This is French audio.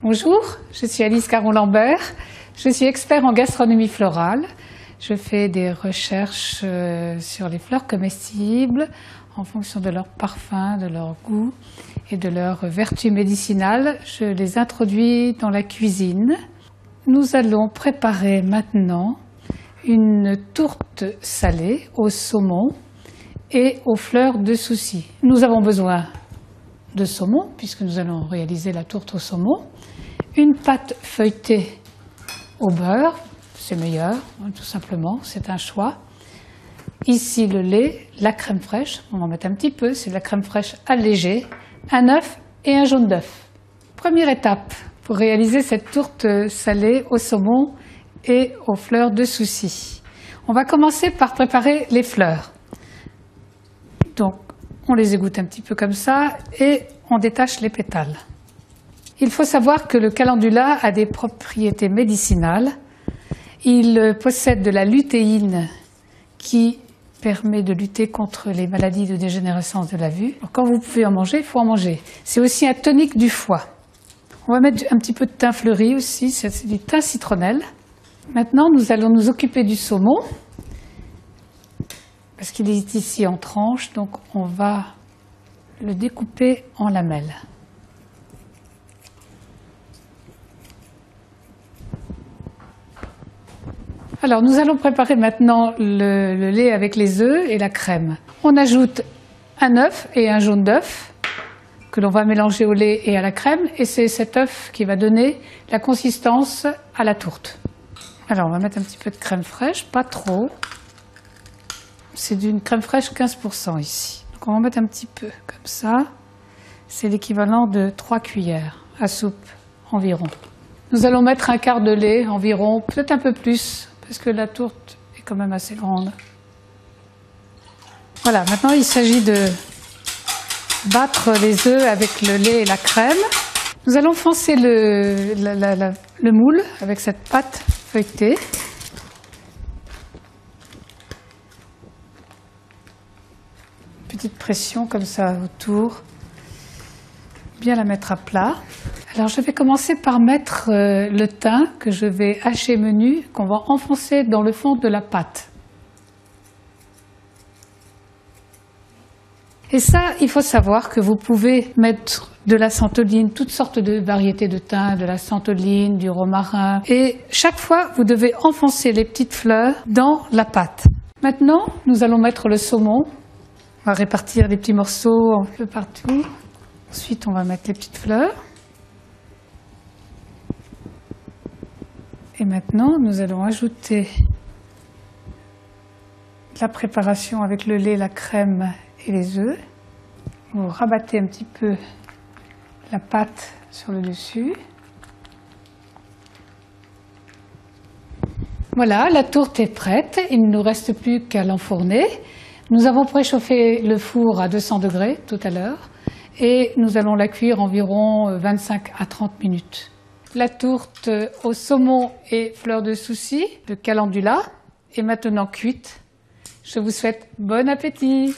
Bonjour, je suis Alice Caron-Lambert, je suis expert en gastronomie florale. Je fais des recherches sur les fleurs comestibles en fonction de leur parfum, de leur goût et de leurs vertus médicinales. Je les introduis dans la cuisine. Nous allons préparer maintenant une tourte salée au saumon et aux fleurs de souci. Nous avons besoin de saumon, puisque nous allons réaliser la tourte au saumon, une pâte feuilletée au beurre, c'est meilleur, tout simplement, c'est un choix. Ici le lait, la crème fraîche, on va en mettre un petit peu, c'est de la crème fraîche allégée, un œuf et un jaune d'œuf. Première étape pour réaliser cette tourte salée au saumon et aux fleurs de souci. On va commencer par préparer les fleurs. Donc, on les égoutte un petit peu comme ça et on détache les pétales. Il faut savoir que le calendula a des propriétés médicinales. Il possède de la lutéine qui permet de lutter contre les maladies de dégénérescence de la vue. Alors, quand vous pouvez en manger, il faut en manger. C'est aussi un tonique du foie. On va mettre un petit peu de thym fleuri aussi, c'est du thym citronnelle. Maintenant, nous allons nous occuper du saumon, parce qu'il est ici en tranches, donc on va le découper en lamelles. Alors, nous allons préparer maintenant le lait avec les œufs et la crème. On ajoute un œuf et un jaune d'œuf que l'on va mélanger au lait et à la crème, et c'est cet œuf qui va donner la consistance à la tourte. Alors, on va mettre un petit peu de crème fraîche, pas trop. C'est d'une crème fraîche 15% ici. Donc, on va en mettre un petit peu comme ça. C'est l'équivalent de 3 cuillères à soupe environ. Nous allons mettre un quart de lait environ, peut-être un peu plus, parce que la tourte est quand même assez grande. Voilà, maintenant il s'agit de battre les œufs avec le lait et la crème. Nous allons enfoncer le moule avec cette pâte feuilletée. Petite pression comme ça autour. Bien la mettre à plat. Alors je vais commencer par mettre le thym que je vais hacher menu, qu'on va enfoncer dans le fond de la pâte. Et ça, il faut savoir que vous pouvez mettre de la santoline, toutes sortes de variétés de thym, de la santoline, du romarin. Et chaque fois, vous devez enfoncer les petites fleurs dans la pâte. Maintenant, nous allons mettre le saumon. On va répartir les petits morceaux un peu partout. Ensuite, on va mettre les petites fleurs. Et maintenant, nous allons ajouter la préparation avec le lait, la crème et les œufs. Vous rabattez un petit peu la pâte sur le dessus. Voilà, la tourte est prête. Il ne nous reste plus qu'à l'enfourner. Nous avons préchauffé le four à 200 degrés tout à l'heure et nous allons la cuire environ 25 à 30 minutes. La tourte au saumon et fleurs de souci de calendula est maintenant cuite. Je vous souhaite bon appétit!